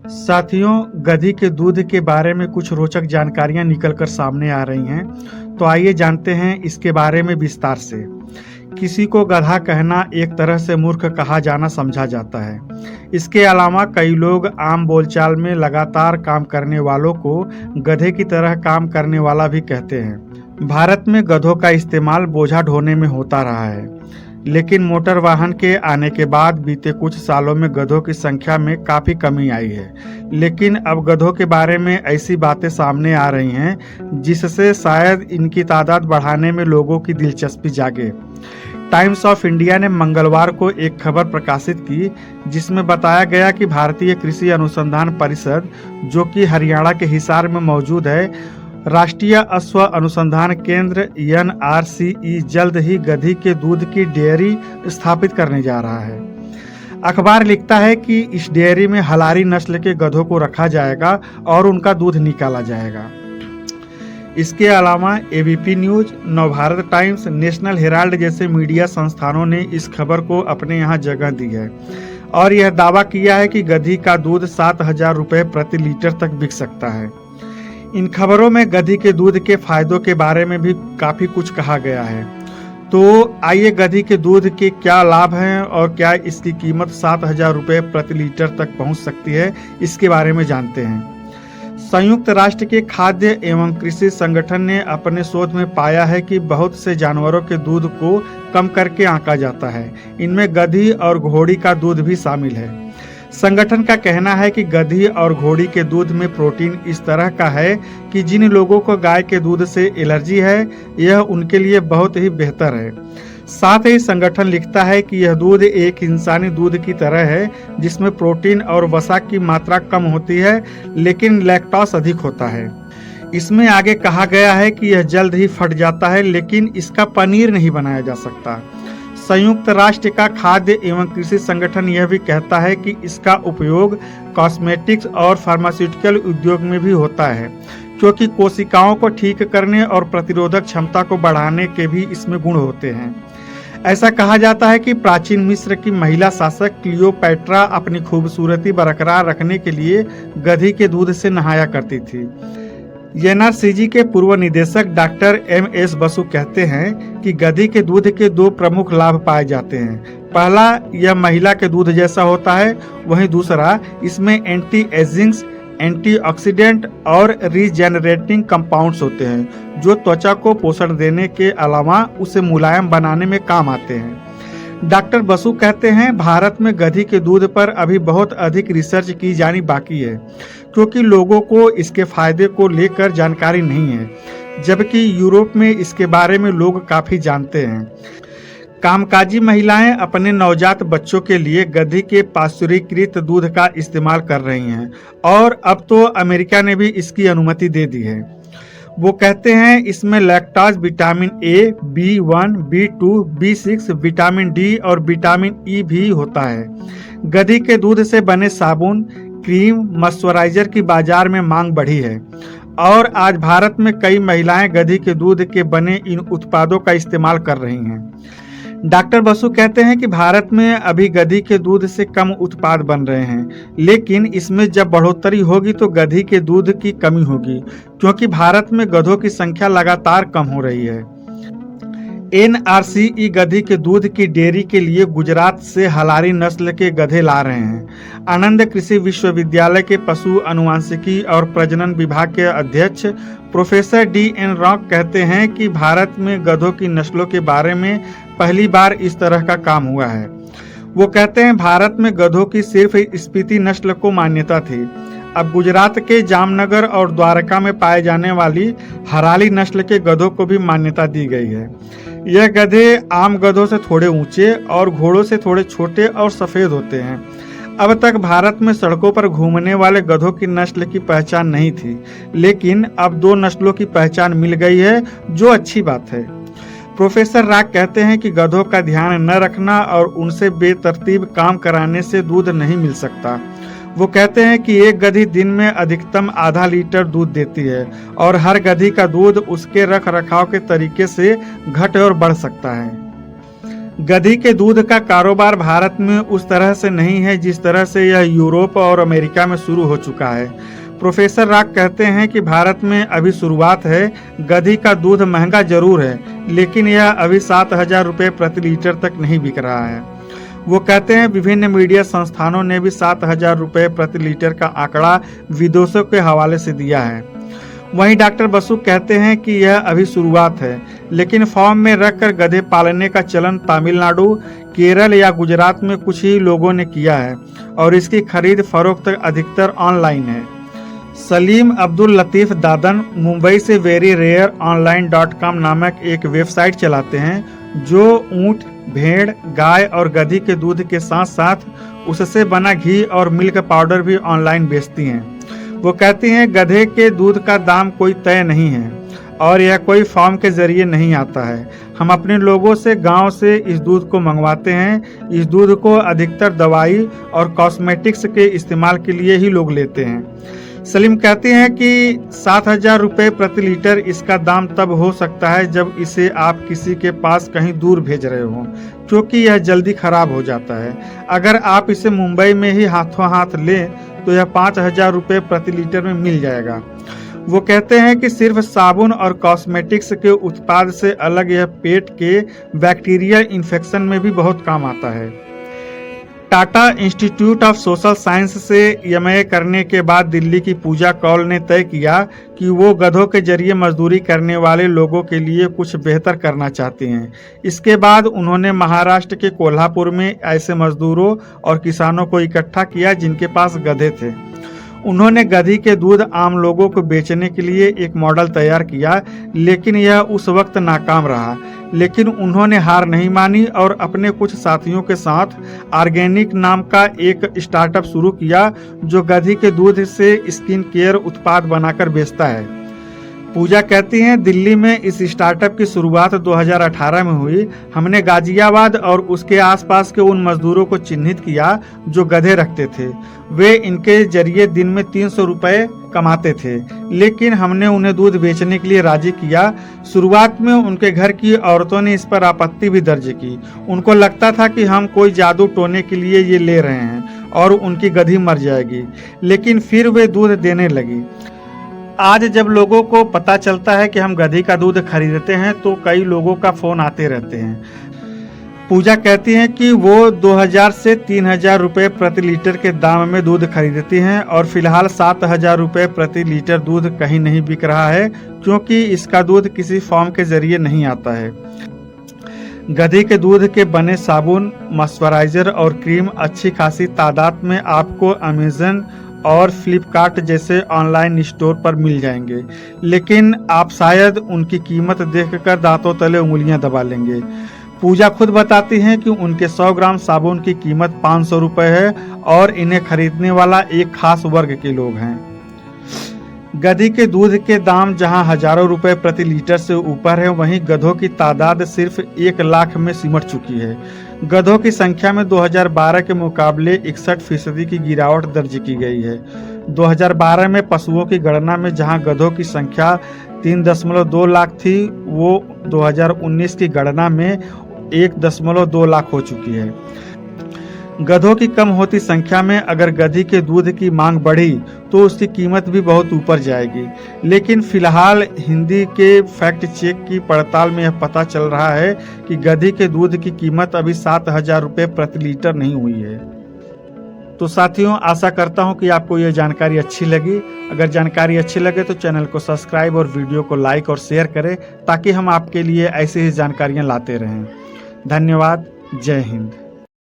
साथियों, गधी के दूध के बारे में कुछ रोचक जानकारियां निकलकर सामने आ रही हैं, तो आइए जानते हैं इसके बारे में विस्तार से। किसी को गधा कहना एक तरह से मूर्ख कहा जाना समझा जाता है। इसके अलावा कई लोग आम बोलचाल में लगातार काम करने वालों को गधे की तरह काम करने वाला भी कहते हैं। भारत में गधों का इस्तेमाल बोझा ढोने में होता रहा है, लेकिन मोटर वाहन के आने के बाद बीते कुछ सालों में गधों की संख्या में काफ़ी कमी आई है। लेकिन अब गधों के बारे में ऐसी बातें सामने आ रही हैं जिससे शायद इनकी तादाद बढ़ाने में लोगों की दिलचस्पी जागे। टाइम्स ऑफ इंडिया ने मंगलवार को एक खबर प्रकाशित की जिसमें बताया गया कि भारतीय कृषि अनुसंधान परिषद, जो कि हरियाणा के हिसार में मौजूद है, राष्ट्रीय अश्व अनुसंधान केंद्र NRCE जल्द ही गधी के दूध की डेयरी स्थापित करने जा रहा है। अखबार लिखता है कि इस डेयरी में हलारी नस्ल के गधों को रखा जाएगा और उनका दूध निकाला जाएगा। इसके अलावा ABP news, Navbharat times, national Herald जैसे मीडिया संस्थानों ने इस खबर को अपने यहाँ जगह दी है और यह दावा किया है कि गधी का दूध 7,000 रुपये प्रति लीटर तक बिक सकता है। इन खबरों में गधी के दूध के फायदों के बारे में भी काफ़ी कुछ कहा गया है। तो आइए गधी के दूध के क्या लाभ हैं और क्या इसकी कीमत 7,000 रुपये प्रति लीटर तक पहुंच सकती है, इसके बारे में जानते हैं। संयुक्त राष्ट्र के खाद्य एवं कृषि संगठन ने अपने शोध में पाया है कि बहुत से जानवरों के दूध को कम करके आंका जाता है। इनमें गधी और घोड़ी का दूध भी शामिल है। संगठन का कहना है कि गधी और घोड़ी के दूध में प्रोटीन इस तरह का है कि जिन लोगों को गाय के दूध से एलर्जी है, यह उनके लिए बहुत ही बेहतर है। साथ ही संगठन लिखता है कि यह दूध एक इंसानी दूध की तरह है जिसमें प्रोटीन और वसा की मात्रा कम होती है, लेकिन लैक्टोज अधिक होता है। इसमें आगे कहा गया है कि यह जल्द ही फट जाता है, लेकिन इसका पनीर नहीं बनाया जा सकता। संयुक्त राष्ट्र का खाद्य एवं कृषि संगठन यह भी कहता है कि इसका उपयोग कॉस्मेटिक्स और फार्मास्यूटिकल उद्योग में भी होता है, क्योंकि कोशिकाओं को ठीक करने और प्रतिरोधक क्षमता को बढ़ाने के भी इसमें गुण होते हैं। ऐसा कहा जाता है कि प्राचीन मिस्र की महिला शासक क्लियोपैट्रा अपनी खूबसूरती बरकरार रखने के लिए गधी के दूध से नहाया करती थी। NRCG के पूर्व निदेशक डॉक्टर MS बसु कहते हैं कि गधी के दूध के दो प्रमुख लाभ पाए जाते हैं। पहला, यह महिला के दूध जैसा होता है, वहीं दूसरा, इसमें एंटी एजिंग्स, एंटीऑक्सीडेंट और रीजेनरेटिंग कंपाउंड्स होते हैं जो त्वचा को पोषण देने के अलावा उसे मुलायम बनाने में काम आते हैं। डॉक्टर बसु कहते हैं, भारत में गधी के दूध पर अभी बहुत अधिक रिसर्च की जानी बाकी है, क्योंकि लोगों को इसके फायदे को लेकर जानकारी नहीं है, जबकि यूरोप में इसके बारे में लोग काफ़ी जानते हैं। कामकाजी महिलाएं अपने नवजात बच्चों के लिए गधी के पाश्चुरीकृत दूध का इस्तेमाल कर रही हैं और अब तो अमेरिका ने भी इसकी अनुमति दे दी है। वो कहते हैं इसमें lactose, vitamin A, B1, B2, B6, vitamin D और विटामिन E भी होता है। गधी के दूध से बने साबुन, क्रीम, मॉइस्चराइजर की बाजार में मांग बढ़ी है और आज भारत में कई महिलाएं गधी के दूध के बने इन उत्पादों का इस्तेमाल कर रही हैं। डॉक्टर बसु कहते हैं कि भारत में अभी गधी के दूध से कम उत्पाद बन रहे हैं, लेकिन इसमें जब बढ़ोतरी होगी तो गधी के दूध की कमी होगी, क्योंकि भारत में गधों की संख्या लगातार कम हो रही है। NRCE गधी के दूध की डेयरी के लिए गुजरात से हलारी नस्ल के गधे ला रहे हैं। आनंद कृषि विश्वविद्यालय के पशु अनुवांशिकी और प्रजनन विभाग के अध्यक्ष प्रोफेसर DN रॉक कहते हैं कि भारत में गधों की नस्लों के बारे में पहली बार इस तरह का काम हुआ है। वो कहते हैं, भारत में गधों की सिर्फ स्पीति नस्ल को मान्यता थी। अब गुजरात के जामनगर और द्वारका में पाए जाने वाली हराली नस्ल के गधों को भी मान्यता दी गई है। यह गधे आम गधों से थोड़े ऊंचे और घोड़ों से थोड़े छोटे और सफ़ेद होते हैं। अब तक भारत में सड़कों पर घूमने वाले गधों की नस्ल की पहचान नहीं थी, लेकिन अब दो नस्लों की पहचान मिल गई है, जो अच्छी बात है। प्रोफेसर राग कहते हैं कि गधों का ध्यान न रखना और उनसे बेतरतीब काम कराने से दूध नहीं मिल सकता। वो कहते हैं कि एक गधी दिन में अधिकतम आधा लीटर दूध देती है और हर गधी का दूध उसके रख रखाव के तरीके से घट और बढ़ सकता है। गधी के दूध का कारोबार भारत में उस तरह से नहीं है जिस तरह से यह यूरोप और अमेरिका में शुरू हो चुका है। प्रोफेसर राग कहते हैं कि भारत में अभी शुरुआत है। गधी का दूध महंगा जरूर है, लेकिन यह अभी 7,000 रुपये प्रति लीटर तक नहीं बिक रहा है। वो कहते हैं विभिन्न मीडिया संस्थानों ने भी 7,000 रुपये प्रति लीटर का आंकड़ा विदेशों के हवाले से दिया है। वहीं डॉक्टर बसु कहते हैं कि यह अभी शुरुआत है, लेकिन फार्म में रखकर गधे पालने का चलन तमिलनाडु, केरल या गुजरात में कुछ ही लोगों ने किया है और इसकी खरीद फरोख्त अधिकतर ऑनलाइन है। सलीम अब्दुल लतीफ दादन मुंबई से veryrareonline.com नामक एक वेबसाइट चलाते हैं जो ऊंट, भेड़, गाय और गधी के दूध के साथ साथ उससे बना घी और मिल्क पाउडर भी ऑनलाइन बेचती हैं। वो कहती हैं गधे के दूध का दाम कोई तय नहीं है और यह कोई फार्म के जरिए नहीं आता है। हम अपने लोगों से गांव से इस दूध को मंगवाते हैं। इस दूध को अधिकतर दवाई और कॉस्मेटिक्स के इस्तेमाल के लिए ही लोग लेते हैं। सलीम कहते हैं कि 7,000 रुपये प्रति लीटर इसका दाम तब हो सकता है जब इसे आप किसी के पास कहीं दूर भेज रहे हो, क्योंकि यह जल्दी खराब हो जाता है। अगर आप इसे मुंबई में ही हाथों हाथ लें तो यह 5,000 रुपये प्रति लीटर में मिल जाएगा। वो कहते हैं कि सिर्फ साबुन और कॉस्मेटिक्स के उत्पाद से अलग यह पेट के बैक्टीरियल इन्फेक्शन में भी बहुत काम आता है। Tata institute of social science से एमए करने के बाद दिल्ली की पूजा कौल ने तय किया कि वो गधों के जरिए मजदूरी करने वाले लोगों के लिए कुछ बेहतर करना चाहती हैं। इसके बाद उन्होंने महाराष्ट्र के कोल्हापुर में ऐसे मजदूरों और किसानों को इकट्ठा किया जिनके पास गधे थे। उन्होंने गधी के दूध आम लोगों को बेचने के लिए एक मॉडल तैयार किया, लेकिन यह उस वक्त नाकाम रहा। लेकिन उन्होंने हार नहीं मानी और अपने कुछ साथियों के साथ ऑर्गेनिक नाम का एक स्टार्टअप शुरू किया जो गधी के दूध से स्किन केयर उत्पाद बनाकर बेचता है। पूजा कहती हैं दिल्ली में इस स्टार्टअप की शुरुआत 2018 में हुई। हमने गाजियाबाद और उसके आसपास के उन मजदूरों को चिन्हित किया जो गधे रखते थे। वे इनके जरिए दिन में 300 रुपये कमाते थे, लेकिन हमने उन्हें दूध बेचने के लिए राजी किया। शुरुआत में उनके घर की औरतों ने इस पर आपत्ति भी दर्ज की। उनको लगता था कि हम कोई जादू टोने के लिए ये ले रहे हैं और उनकी गधी मर जाएगी, लेकिन फिर वे दूध देने लगी। आज जब लोगों को पता चलता है कि हम गधी का दूध खरीदते हैं तो कई लोगों का फोन आते रहते हैं। पूजा कहती हैं कि वो 2,000 से 3,000 रुपये प्रति लीटर के दाम में दूध खरीदती हैं और फिलहाल 7,000 रुपये प्रति लीटर दूध कहीं नहीं बिक रहा है, क्योंकि इसका दूध किसी फार्म के जरिए नहीं आता है। गधी के दूध के बने साबुन, मॉइस्चराइजर और क्रीम अच्छी खासी तादाद में आपको अमेज़न और फ्लिपकार्ट जैसे ऑनलाइन स्टोर पर मिल जाएंगे, लेकिन आप शायद उनकी कीमत देखकर दांतों तले उंगलियां दबा लेंगे। पूजा खुद बताती हैं कि उनके 100 ग्राम साबुन की कीमत 500 रुपये है और इन्हें खरीदने वाला एक खास वर्ग के लोग हैं। गधी के दूध के दाम जहां हजारों रुपए प्रति लीटर से ऊपर है, वहीं गधों की तादाद सिर्फ 1 लाख में सिमट चुकी है। गधों की संख्या में 2012 के मुकाबले 61% की गिरावट दर्ज की गई है। 2012 में पशुओं की गणना में जहां गधों की संख्या 3.2 लाख थी, वो 2019 की गणना में 1.2 लाख हो चुकी है। गधों की कम होती संख्या में अगर गधी के दूध की मांग बढ़ी तो उसकी कीमत भी बहुत ऊपर जाएगी, लेकिन फिलहाल हिंदी के फैक्ट चेक की पड़ताल में यह पता चल रहा है कि गधी के दूध की कीमत अभी 7,000 रुपये प्रति लीटर नहीं हुई है। तो साथियों, आशा करता हूं कि आपको यह जानकारी अच्छी लगी। अगर जानकारी अच्छी लगे तो चैनल को सब्सक्राइब और वीडियो को लाइक और शेयर करें, ताकि हम आपके लिए ऐसी ही जानकारियां लाते रहें। धन्यवाद। जय हिंद।